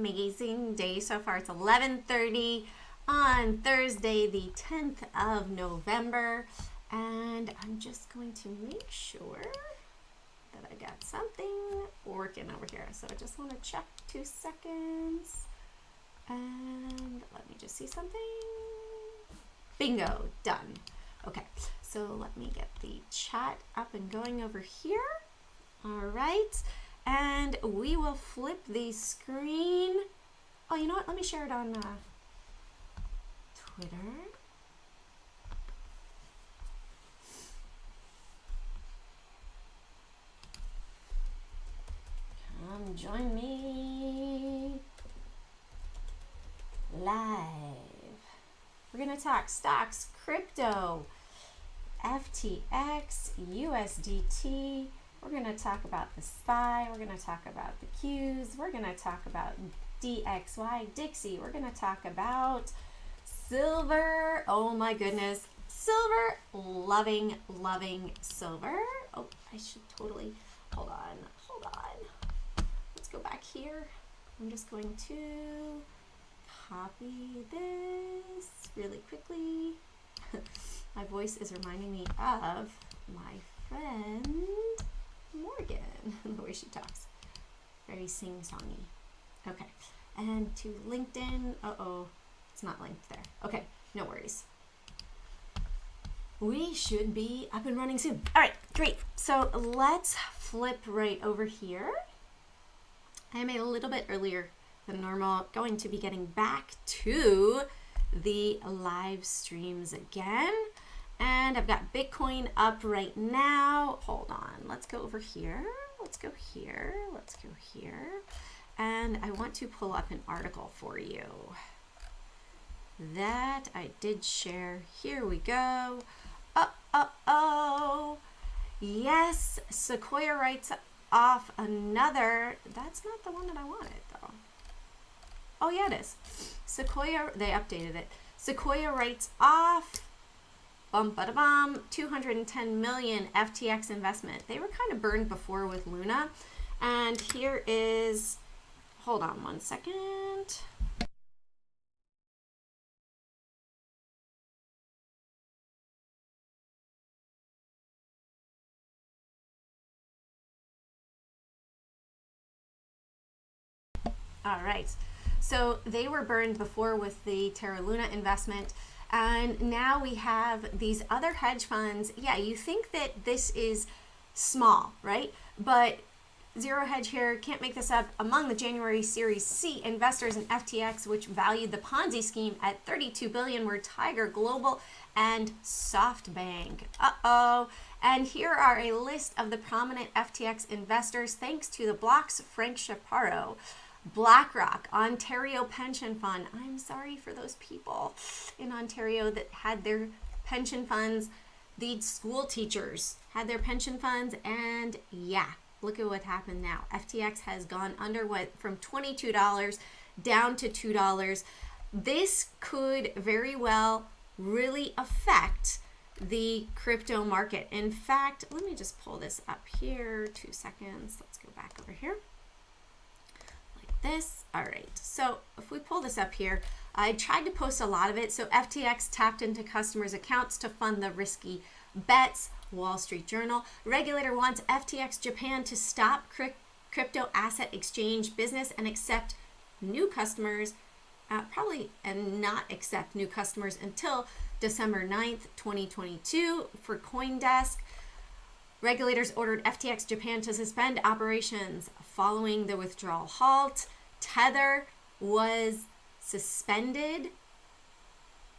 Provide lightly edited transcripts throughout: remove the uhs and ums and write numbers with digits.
amazing day so far. It's 11:30 on Thursday, the 10th of November. And I'm just going to make sure that I got something working over here. So I just want to check 2 seconds. And let me just see something. Bingo, done. Okay, so let me get the chat up and going over here. All right, and we will flip the screen. Oh, you know what? Let me share it on Twitter. Come join me live. We're going to talk stocks, crypto, FTX, USDT. We're going to talk about the SPY. We're going to talk about the Qs. We're going to talk about DXY, Dixie. We're going to talk about silver. Oh my goodness. Silver. Loving silver. Oh, I should totally, hold on. Let's go back here. I'm just going to copy this really quickly. My voice is reminding me of my friend Morgan, the way she talks. Very sing-songy. Okay, and to LinkedIn. Uh-oh, it's not linked there. Okay, no worries. We should be up and running soon. All right, great. So let's flip right over here. I'm a little bit earlier than normal, going to be getting back to the live streams again. And I've got Bitcoin up right now. Hold on, let's go over here. Let's go here, let's go here. And I want to pull up an article for you that I did share. Here we go. Yes, Sequoia writes off another, that's not the one that I wanted though. Oh yeah, it is. Sequoia, they updated it. Sequoia writes off, bum, bada, bum, 210 million FTX investment. They were kind of burned before with Luna. And here is, hold on 1 second. All right, so they were burned before with the Terra Luna investment, and now we have these other hedge funds. Yeah, you think that this is small, right? But Zero Hedge here, can't make this up, among the January Series C investors in FTX, which valued the Ponzi scheme at $32 billion, were Tiger Global and SoftBank. Uh-oh. And here are a list of the prominent FTX investors, thanks to the block's Frank Chaparro. BlackRock, Ontario Pension Fund. I'm sorry for those people in Ontario that had their pension funds. These school teachers had their pension funds, and yeah, look at what happened now. FTX has gone under, what, from $22 down to $2. This could very well really affect the crypto market. In fact, let me just pull this up here, 2 seconds. Let's go back over here. This. All right, so if we pull this up here, I tried to post a lot of it. So FTX tapped into customers' accounts to fund the risky bets. Wall Street Journal. Regulator wants FTX Japan to stop crypto asset exchange business and accept new customers, and not accept new customers until December 9th, 2022 for CoinDesk. Regulators ordered FTX Japan to suspend operations following the withdrawal halt. Tether was suspended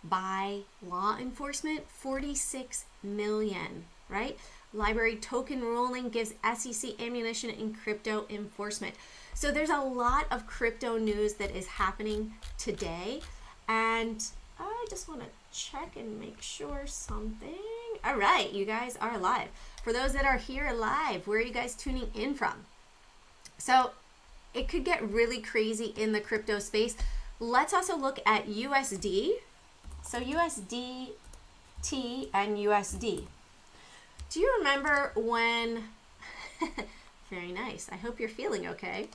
by law enforcement, 46 million, right? Library token ruling gives SEC ammunition in crypto enforcement. So there's a lot of crypto news that is happening today. And I just want to check and make sure something. All right, you guys are live. For those that are here live, where are you guys tuning in from? So it could get really crazy in the crypto space. Let's also look at USD. So USDT and USD. Do you remember when, very nice, I hope you're feeling okay.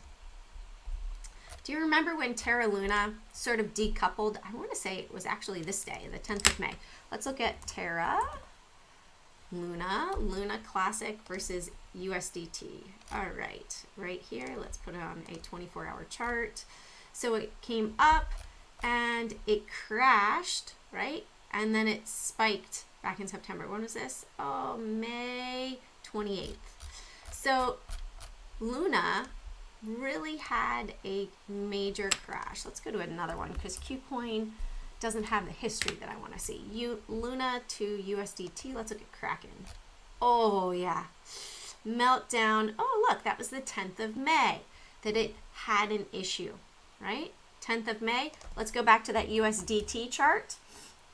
Do you remember when Terra Luna sort of decoupled? I want to say it was actually this day, the 10th of May. Let's look at Terra Luna Classic versus USDT. All right here, let's put it on a 24-hour chart. So it came up and it crashed, right? And then it spiked back in September. When was this? Oh, May 28th. So Luna really had a major crash. Let's go to another one because KuCoin doesn't have the history that I want to see. Luna to USDT. Let's look at Kraken. Oh yeah, meltdown. Oh look, that was the 10th of May that it had an issue, right? 10th of May. Let's go back to that USDT chart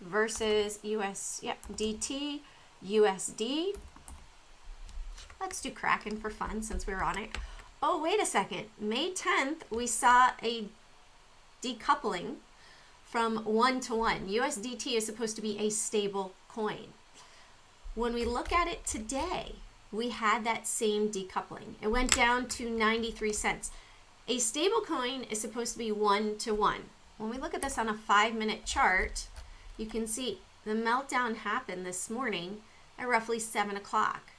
versus DT, USD. Let's do Kraken for fun since we were on it. Oh, wait a second. May 10th, we saw a decoupling from 1 to 1. USDT is supposed to be a stable coin. When we look at it today, we had that same decoupling. It went down to 93 cents. A stable coin is supposed to be 1 to 1. When we look at this on a 5-minute chart, you can see the meltdown happened this morning at roughly 7 o'clock.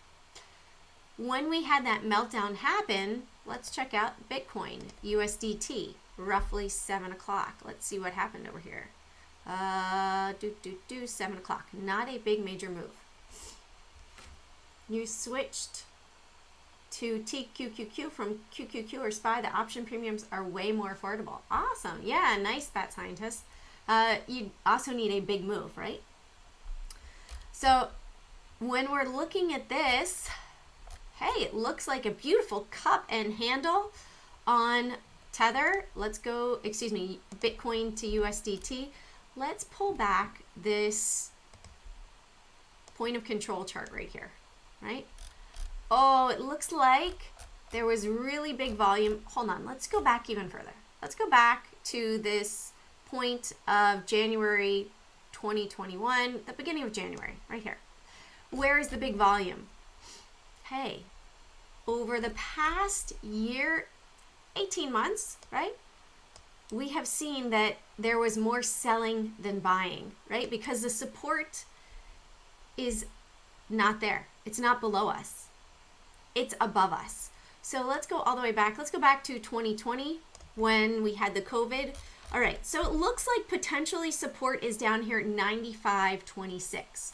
When we had that meltdown happen, let's check out Bitcoin, USDT, roughly 7 o'clock. Let's see what happened over here. 7 o'clock. Not a big major move. You switched to TQQQ from QQQ or SPY. The option premiums are way more affordable. Awesome. Yeah, nice, Fat Scientist. You also need a big move, right? So when we're looking at this, hey, it looks like a beautiful cup and handle on Tether. Let's go, Bitcoin to USDT. Let's pull back this point of control chart right here, right? Oh, it looks like there was really big volume. Hold on, let's go back even further. Let's go back to this point of January 2021, the beginning of January, right here. Where is the big volume? Hey, over the past year, 18 months, right? We have seen that there was more selling than buying, right? Because the support is not there. It's not below us. It's above us. So let's go all the way back. Let's go back to 2020 when we had the COVID. All right, so it looks like potentially support is down here at 95.26.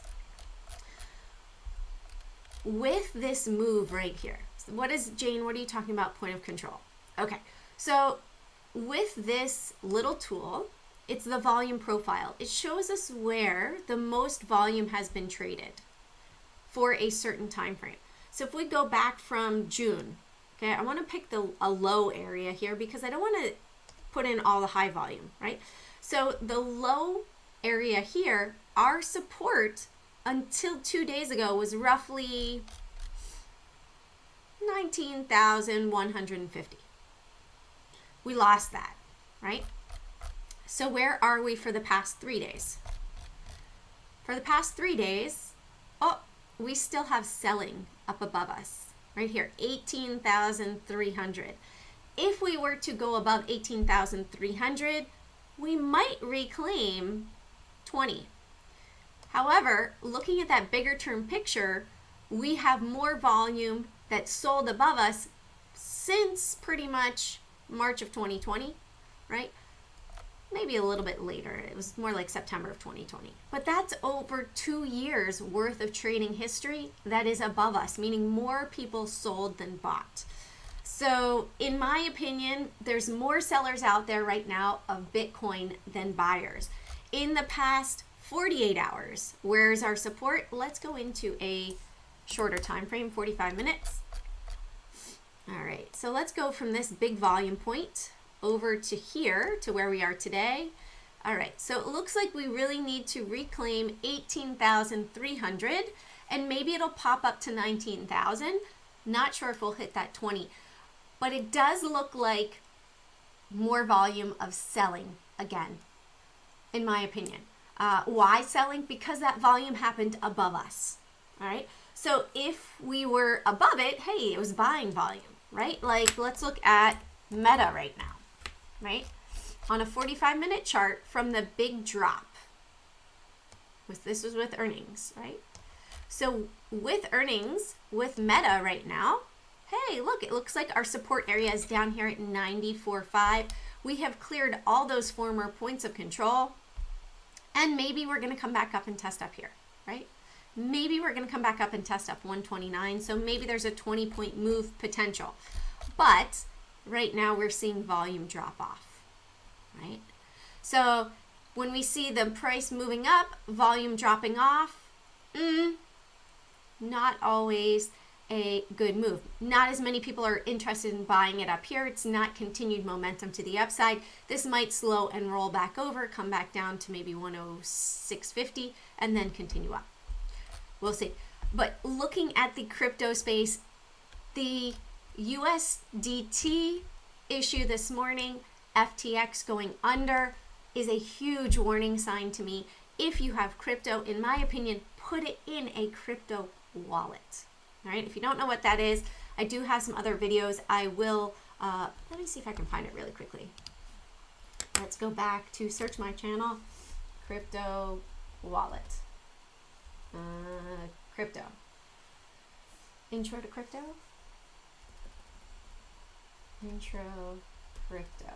With this move right here, what is, Jane, what are you talking about, point of control? Okay, so with this little tool, it's the volume profile. It shows us where the most volume has been traded for a certain time frame. So if we go back from June, okay, I want to pick a low area here because I don't want to put in all the high volume, right? So the low area here, our support until 2 days ago was roughly 19,150. We lost that, right? So where are we for the past 3 days? For the past 3 days, oh, we still have selling up above us, right here, 18,300. If we were to go above 18,300, we might reclaim 20. However, looking at that bigger term picture, we have more volume that sold above us since pretty much March of 2020, right? Maybe a little bit later. It was more like September of 2020. But that's over 2 years worth of trading history that is above us, meaning more people sold than bought. So in my opinion, there's more sellers out there right now of Bitcoin than buyers. In the past 48 hours, where's our support? Let's go into a shorter time frame, 45 minutes. All right, so let's go from this big volume point over to here, to where we are today. All right, so it looks like we really need to reclaim 18,300, and maybe it'll pop up to 19,000. Not sure if we'll hit that 20, but it does look like more volume of selling again, in my opinion. Why selling? Because that volume happened above us, all right? So if we were above it, hey, it was buying volume, right? Like, let's look at Meta right now. right? On a 45-minute chart from the big drop. This was with earnings, right? So with earnings, with Meta right now, hey, look, it looks like our support area is down here at 94.5. We have cleared all those former points of control, and maybe we're going to come back up and test up here, right? Maybe we're going to come back up and test up 129, so maybe there's a 20-point move potential. But right now we're seeing volume drop off, right? So when we see the price moving up, volume dropping off, not always a good move. Not as many people are interested in buying it up here. It's not continued momentum to the upside. This might slow and roll back over, come back down to maybe 106.50, and then continue up. We'll see. But looking at the crypto space, the USDT issue this morning, FTX going under, is a huge warning sign to me. If you have crypto, in my opinion, put it in a crypto wallet. All right, if you don't know what that is, I do have some other videos. I will, let me see if I can find it really quickly. Let's go back to search my channel, crypto wallet. Crypto. Intro to crypto? Intro crypto.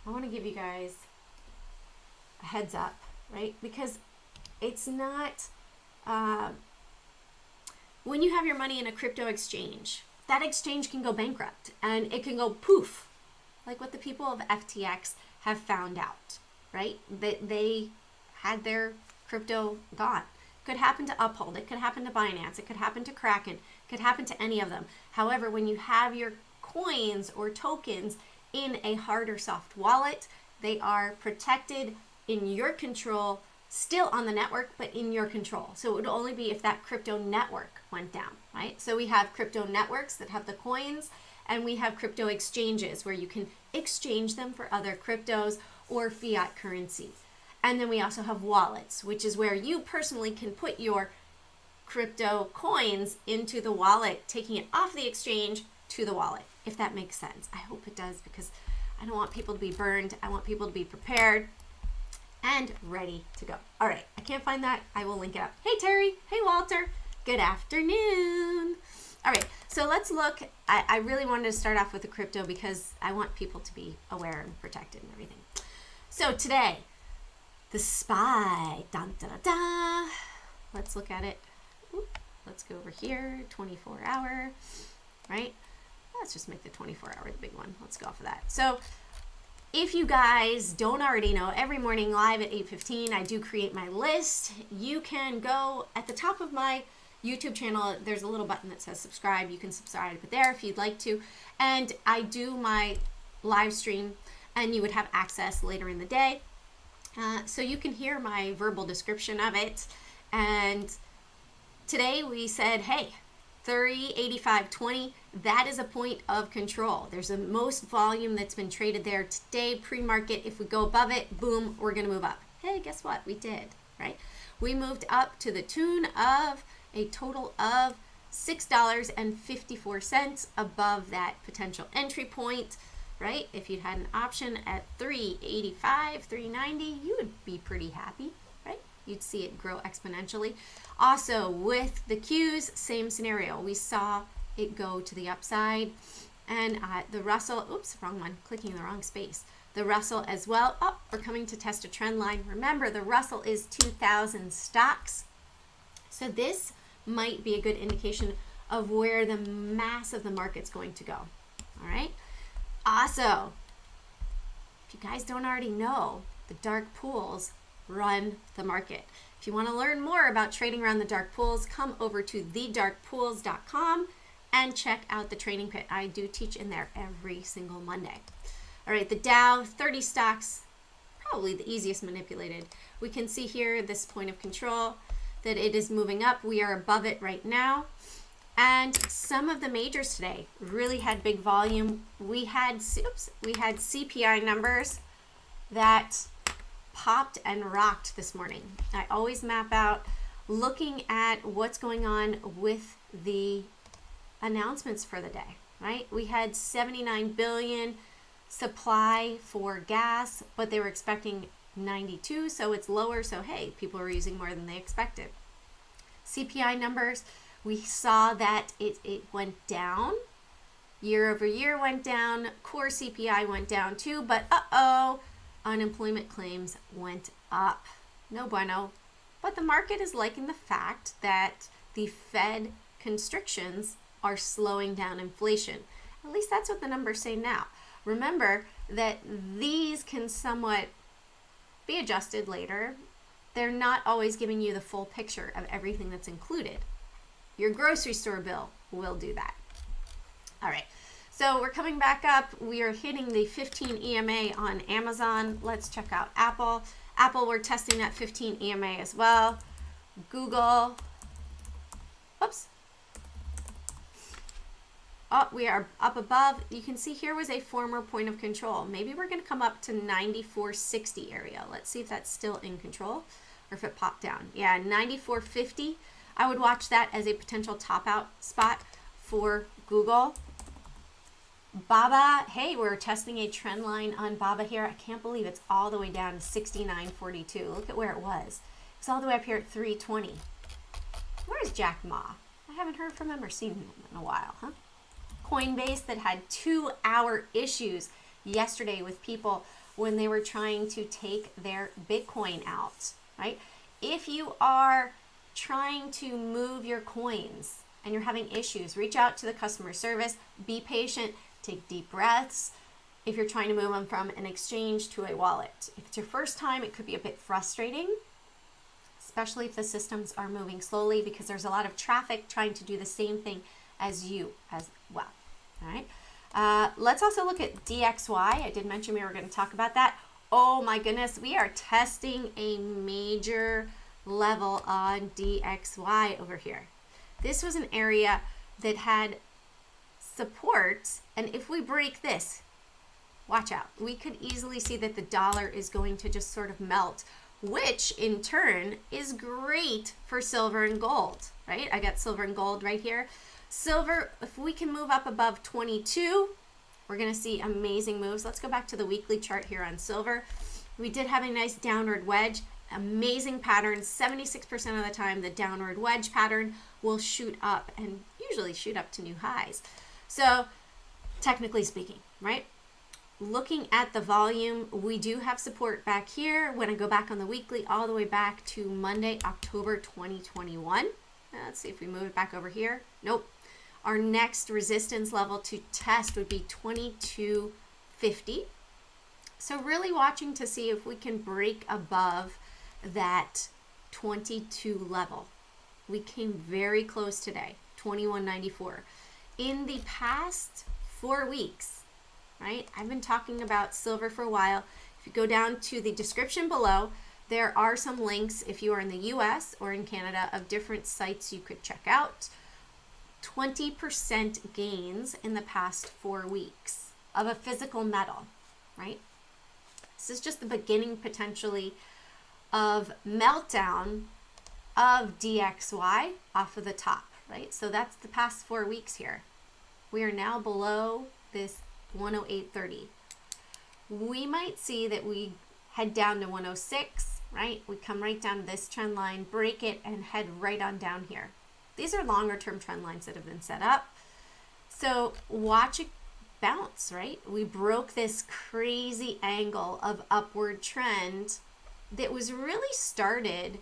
I want to give you guys a heads up, right? Because it's not, when you have your money in a crypto exchange, that exchange can go bankrupt and it can go poof, like what the people of FTX have found out, right? That they had their crypto gone. Could happen to Uphold, it could happen to Binance, it could happen to Kraken, it could happen to any of them. However, when you have your coins or tokens in a hard or soft wallet, they are protected, in your control, still on the network, but in your control. So it would only be if that crypto network went down, right? So we have crypto networks that have the coins, and we have crypto exchanges where you can exchange them for other cryptos or fiat currency. And then we also have wallets, which is where you personally can put your crypto coins into the wallet, taking it off the exchange to the wallet, if that makes sense. I hope it does, because I don't want people to be burned. I want people to be prepared and ready to go. All right, I can't find that. I will link it up. Hey, Terry. Hey, Walter. Good afternoon. All right, so let's look. I really wanted to start off with the crypto because I want people to be aware and protected and everything. So today, the SPY. Dun, da, da, da. Let's look at it. Oop, let's go over here, 24-hour, right? Let's just make the 24-hour the big one. Let's go off of that. So if you guys don't already know, every morning live at 8:15, I do create my list. You can go at the top of my YouTube channel. There's a little button that says subscribe. You can subscribe there if you'd like to. And I do my live stream, and you would have access later in the day. So you can hear my verbal description of it. And today we said, hey, 30.85.20, that is a point of control. There's the most volume that's been traded there today, pre-market. If we go above it, boom, we're going to move up. Hey, guess what? We did, right? We moved up to the tune of a total of $6.54 above that potential entry point, right? If you'd had an option at 385, 390, you would be pretty happy, right? You'd see it grow exponentially. Also, with the Qs, same scenario. We saw it go to the upside, and the Russell, oops, wrong one, clicking in the wrong space. The Russell as well. Oh, we're coming to test a trend line. Remember, the Russell is 2,000 stocks. So this might be a good indication of where the mass of the market's going to go. All right. Also, if you guys don't already know, the dark pools run the market. If you want to learn more about trading around the dark pools, come over to thedarkpools.com and check out the trading pit. I do teach in there every single Monday. All right, the Dow, 30 stocks, probably the easiest manipulated. We can see here this point of control that it is moving up. We are above it right now. And some of the majors today really had big volume. We had CPI numbers that popped and rocked this morning. I always map out looking at what's going on with the announcements for the day, right? We had 79 billion supply for gas, but they were expecting 92, so it's lower. So hey, people are using more than they expected. CPI numbers, we saw that it went down. Year over year went down. Core CPI went down too, but unemployment claims went up. No bueno. But the market is liking the fact that the Fed constrictions are slowing down inflation. At least that's what the numbers say now. Remember that these can somewhat be adjusted later. They're not always giving you the full picture of everything that's included. Your grocery store bill will do that. All right, so we're coming back up. We are hitting the 15 EMA on Amazon. Let's check out Apple. Apple, we're testing that 15 EMA as well. Google, whoops. Oh, we are up above. You can see here was a former point of control. Maybe we're going to come up to 94.60 area. Let's see if that's still in control or if it popped down. Yeah, 94.50. I would watch that as a potential top out spot for Google. Baba, hey, we're testing a trend line on Baba here. I can't believe it's all the way down to 69.42. Look at where it was. It's all the way up here at 320. Where's Jack Ma? I haven't heard from him or seen him in a while, huh? Coinbase that had 2-hour issues yesterday with people when they were trying to take their Bitcoin out, right? If you are trying to move your coins and you're having issues, reach out to the customer service, be patient, take deep breaths. If you're trying to move them from an exchange to a wallet. If it's your first time, it could be a bit frustrating, especially if the systems are moving slowly because there's a lot of traffic trying to do the same thing as you as well. All right. Let's also look at DXY. I did mention we were going to talk about that. Oh my goodness, we are testing a major level on DXY over here. This was an area that had support, and if we break this, watch out. We could easily see that the dollar is going to just sort of melt, which in turn is great for silver and gold, right? I got silver and gold right here. Silver, if we can move up above 22, we're going to see amazing moves. Let's go back to the weekly chart here on silver. We did have a nice downward wedge, amazing pattern. 76% of the time, the downward wedge pattern will shoot up and usually shoot up to new highs. So technically speaking, right? Looking at the volume, we do have support back here. When I go back on the weekly, all the way back to Monday, October 2021. Let's see if we move it back over here. Nope. Our next resistance level to test would be 22.50. So really watching to see if we can break above that 22 level. We came very close today, 21.94. In the past 4 weeks, right? I've been talking about silver for a while. If you go down to the description below, there are some links if you are in the US or in Canada of different sites you could check out. 20% gains in the past 4 weeks of a physical metal, right? This is just the beginning potentially of meltdown of DXY off of the top, right? So that's the past 4 weeks here. We are now below this 108.30. We might see that we head down to 106, right? We come right down to this trend line, break it, and head right on down here. These are longer term trend lines that have been set up. So watch it bounce, right? We broke this crazy angle of upward trend that was really started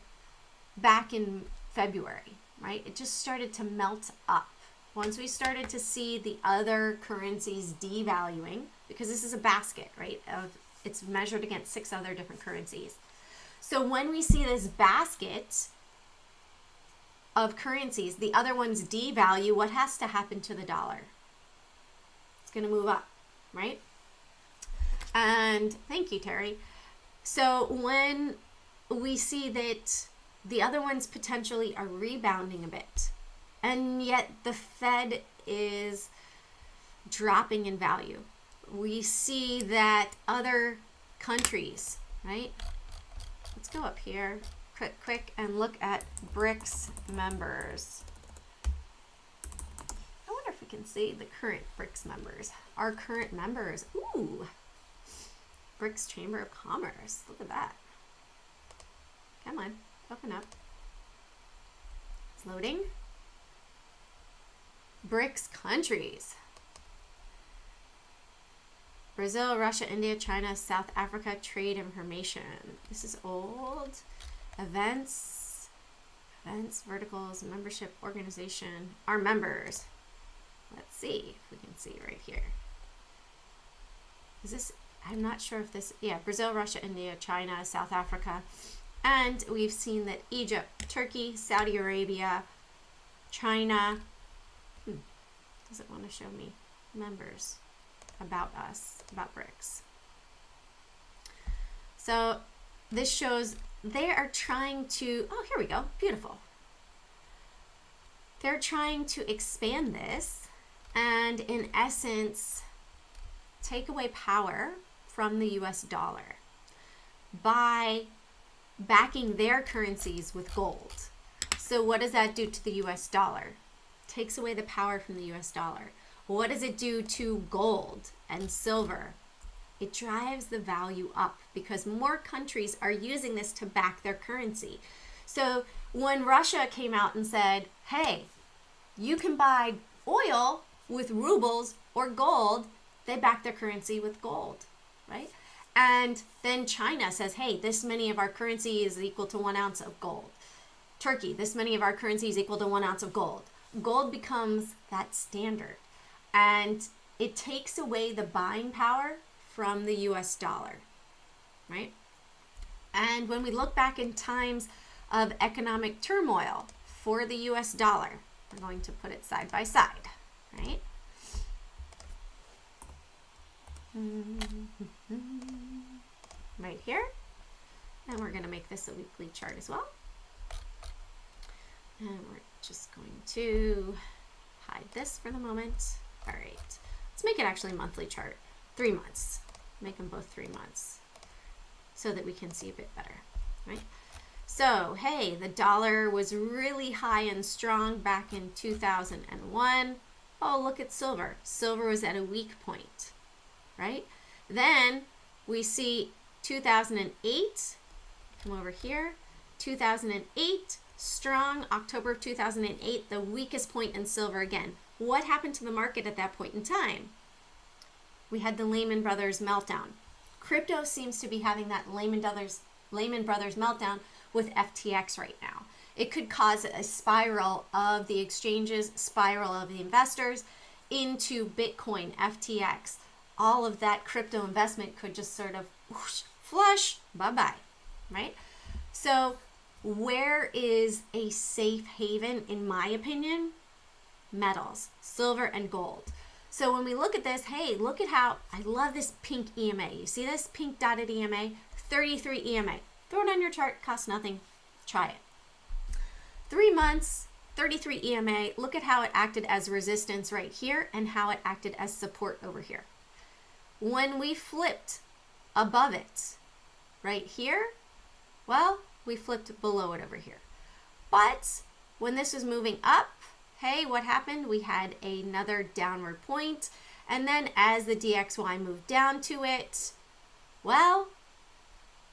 back in February, right? It just started to melt up. Once we started to see the other currencies devaluing, because this is a basket, right? It's measured against 6 other different currencies. So when we see this basket of currencies, the other ones devalue, what has to happen to the dollar? It's going to move up, right? And thank you, Terry. So when we see that the other ones potentially are rebounding a bit, and yet the Fed is dropping in value, we see that other countries, right? Let's go up here quick and look at BRICS members. I wonder if we can see the current BRICS members. Our current members. Ooh. BRICS Chamber of Commerce. Look at that. Come on. Open up. It's loading. BRICS countries. Brazil, Russia, India, China, South Africa, trade information. This is old. Events, verticals, membership, organization, our members. Let's see if we can see right here. Is this, I'm not sure if this, yeah, Brazil, Russia, India, China, South Africa. And we've seen that Egypt, Turkey, Saudi Arabia, China. Does it want to show me members? About us, about BRICS. So this shows they are trying to, oh, here we go, beautiful. They're trying to expand this and in essence, take away power from the US dollar by backing their currencies with gold. So what does that do to the US dollar? Takes away the power from the US dollar. What does it do to gold and silver? It drives the value up because more countries are using this to back their currency. So when Russia came out and said, hey, you can buy oil with rubles or gold, they back their currency with gold, right? And then China says, hey, this many of our currency is equal to 1 ounce of gold. Turkey, this many of our currency is equal to 1 ounce of gold. Gold becomes that standard. And it takes away the buying power from the US dollar, right? And when we look back in times of economic turmoil for the US dollar, we're going to put it side by side, right? Right here. And we're going to make this a weekly chart as well. And we're just going to hide this for the moment. All right, let's make it actually monthly chart. 3 months. Make them both 3 months so that we can see a bit better, right? So, hey, the dollar was really high and strong back in 2001. Oh, look at silver. Silver was at a weak point, right? Then we see 2008, come over here, 2008, strong, October of 2008, the weakest point in silver again. What happened to the market at that point in time? We had the Lehman Brothers meltdown. Crypto seems to be having that Lehman Brothers meltdown with FTX right now. It could cause a spiral of the exchanges, spiral of the investors into Bitcoin, FTX. All of that crypto investment could just sort of whoosh, flush, bye-bye, right? So where is a safe haven, in my opinion? Metals, silver and gold. So when we look at this, hey, look at how, I love this pink EMA. You see this pink dotted EMA? 33 EMA. Throw it on your chart, costs nothing. Try it. 3 months, 33 EMA. Look at how it acted as resistance right here and how it acted as support over here. When we flipped above it right here, well, we flipped below it over here. But when this was moving up, hey, what happened? We had another downward point. And then as the DXY moved down to it, well,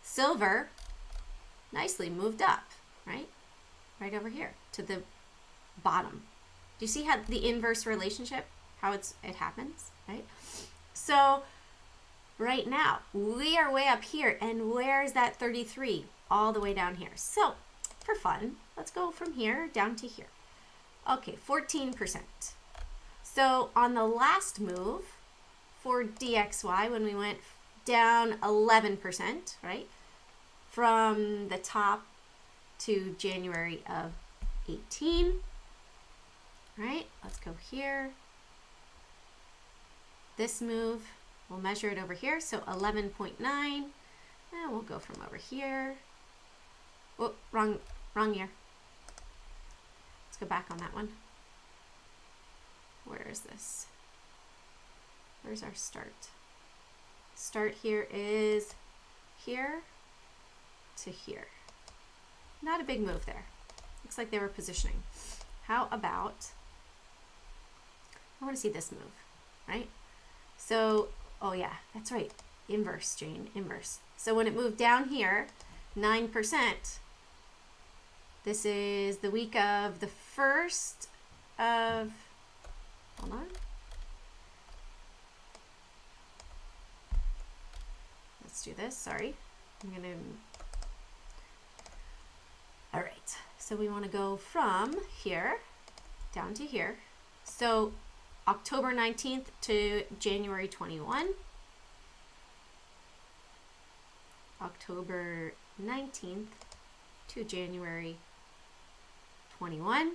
silver nicely moved up, right? Right over here to the bottom. Do you see how the inverse relationship, how it happens, right? So right now, we are way up here. And where is that 33? All the way down here. So for fun, let's go from here down to here. Okay, 14%. So on the last move for DXY, when we went down 11%, right? From the top to January of 18, right? Let's go here. This move, we'll measure it over here. So 11.9, and we'll go from over here. Oh, wrong year. Let's go back on that one. Where is this? Where's our start? Start here is here to here. Not a big move there. Looks like they were positioning. How about I want to see this move, right? So, oh yeah, that's right. Inverse, Jane, inverse. So when it moved down here, 9%, this is the week of the 1st of, hold on. Let's do this, sorry. All right, so we want to go from here down to here. So October 19th to January 21. October 19th to January 21.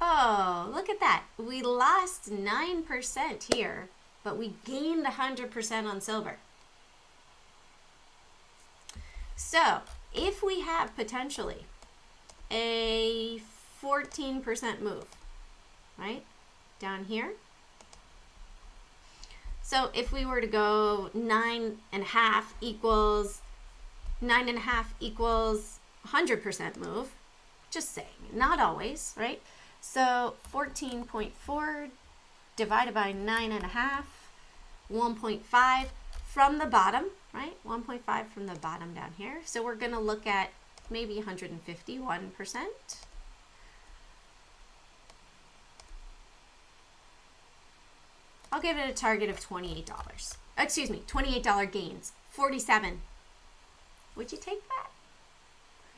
Oh, look at that. We lost 9% here, but we gained 100% on silver. So if we have potentially a 14% move, right, down here. So if we were to go 9.5 equals 100% move, just saying, not always, right? So 14.4 divided by 9.5, 1.5 from the bottom, right? 1.5 from the bottom down here. So we're going to look at maybe 151%. I'll give it a target of $28. Excuse me, $28 gains. 47. Would you take that?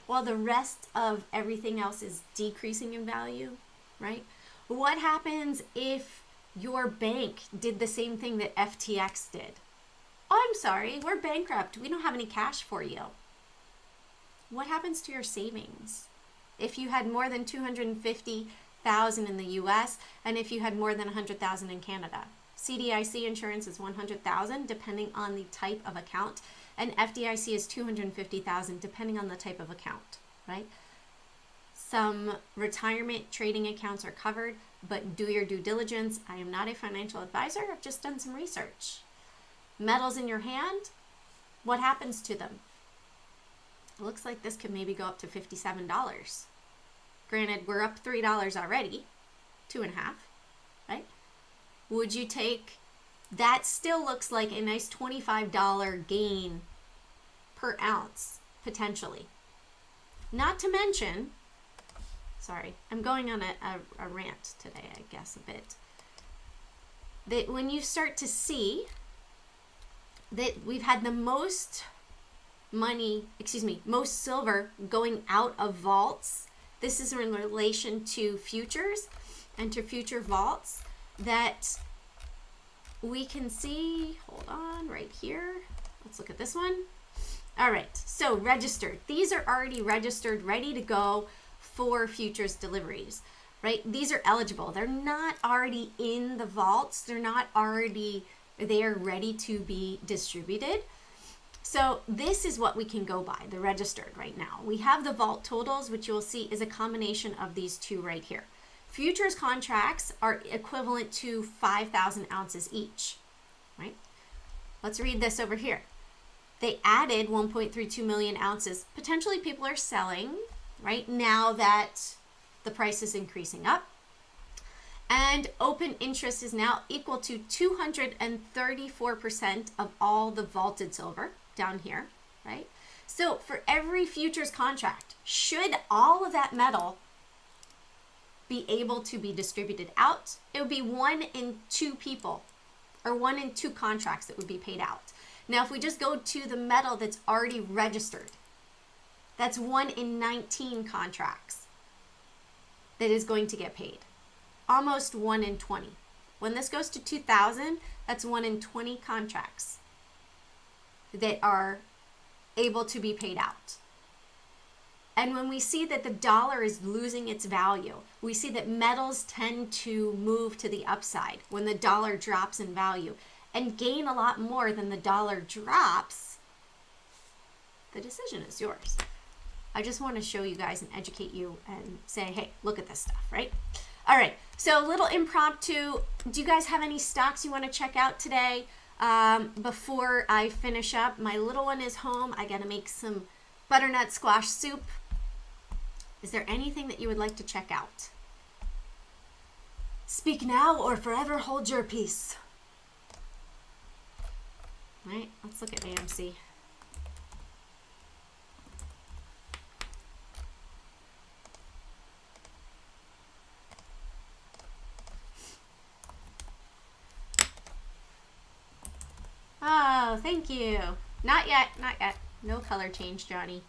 While the rest of everything else is decreasing in value, right? What happens if your bank did the same thing that FTX did? Oh, I'm sorry, we're bankrupt. We don't have any cash for you. What happens to your savings? If you had more than 250,000 in the US and if you had more than 100,000 in Canada. CDIC insurance is 100,000 depending on the type of account, and FDIC is 250,000 depending on the type of account, right? Some retirement trading accounts are covered, but do your due diligence. I am not a financial advisor. I've just done some research. Metals in your hand, what happens to them? It looks like this could maybe go up to $57. Granted, we're up $3 already, 2.5, right? Would you take, that still looks like a nice $25 gain per ounce, potentially. Not to mention, sorry, I'm going on a rant today, I guess, a bit. That when you start to see that we've had the most most silver going out of vaults. This is in relation to futures and to future vaults that we can see, hold on, right here. Let's look at this one. All right, so registered. These are already registered, ready to go for futures deliveries, right? These are eligible. They're not already in the vaults. They're not already there ready to be distributed. So this is what we can go by, the registered right now. We have the vault totals, which you'll see is a combination of these two right here. Futures contracts are equivalent to 5,000 ounces each, right? Let's read this over here. They added 1.32 million ounces. Potentially people are selling, right, now that the price is increasing up. And open interest is now equal to 234% of all the vaulted silver down here, right? So for every futures contract, should all of that metal be able to be distributed out, it would be 1 in 2 people, or 1 in 2 contracts that would be paid out. Now, if we just go to the metal that's already registered, that's 1 in 19 contracts that is going to get paid. Almost 1 in 20. When this goes to 2,000, that's 1 in 20 contracts that are able to be paid out. And when we see that the dollar is losing its value, we see that metals tend to move to the upside when the dollar drops in value and gain a lot more than the dollar drops. The decision is yours. I just want to show you guys and educate you and say, hey, look at this stuff, right? All right, so a little impromptu. Do you guys have any stocks you want to check out today before I finish up? My little one is home. I got to make some butternut squash soup. Is there anything that you would like to check out? Speak now or forever hold your peace. All right, let's look at AMC. Oh, thank you. Not yet, not yet. No color change, Johnny.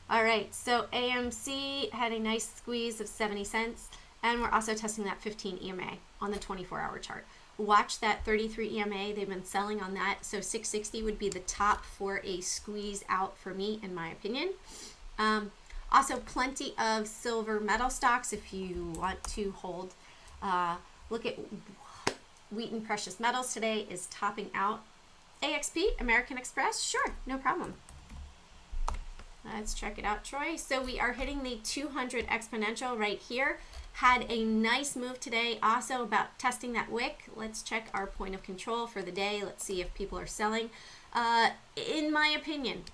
All right, so AMC had a nice squeeze of 70 cents, and we're also testing that 15 EMA on the 24-hour chart. Watch that 33 EMA. They've been selling on that, so 660 would be the top for a squeeze out for me, in my opinion. Also, plenty of silver metal stocks if you want to hold. Look at Wheaton Precious Metals today is topping out. AXP, American Express, sure, no problem. Let's check it out, Troy. So we are hitting the 200 exponential right here. Had a nice move today. Also about testing that wick. Let's check our point of control for the day. Let's see if people are selling. In my opinion,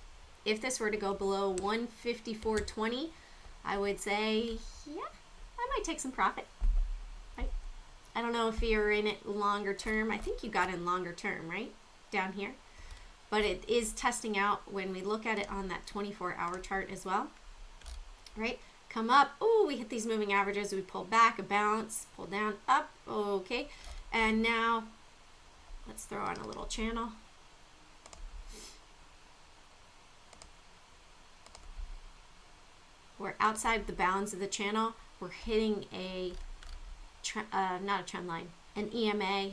if this were to go below 154.20, I would say, yeah, I might take some profit. Right? I don't know if you're in it longer term. I think you got in longer term, right? Down here. But it is testing out when we look at it on that 24-hour chart as well. Right? Come up. Oh, we hit these moving averages. We pull back, a bounce, pull down, up. Okay. And now let's throw on a little channel. We're outside the bounds of the channel. We're hitting a, not a trend line, an EMA.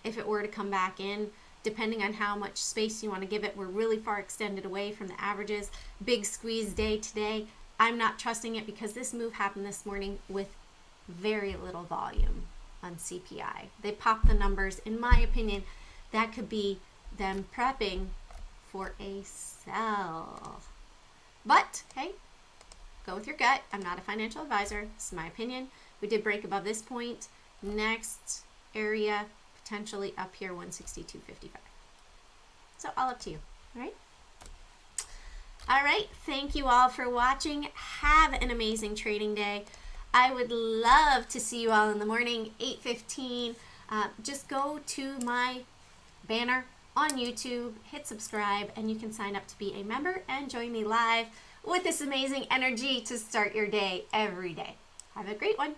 If it were to come back in, depending on how much space you want to give it, we're really far extended away from the averages. Big squeeze day today. I'm not trusting it because this move happened this morning with very little volume on CPI. They popped the numbers. In my opinion, that could be them prepping for a sell. But, hey, go with your gut. I'm not a financial advisor. This is my opinion. We did break above this point. Next area, potentially up here, 162.55. So all up to you, all right? All right, thank you all for watching. Have an amazing trading day. I would love to see you all in the morning, 8:15. Just go to my banner on YouTube, hit subscribe, and you can sign up to be a member and join me live with this amazing energy to start your day every day. Have a great one.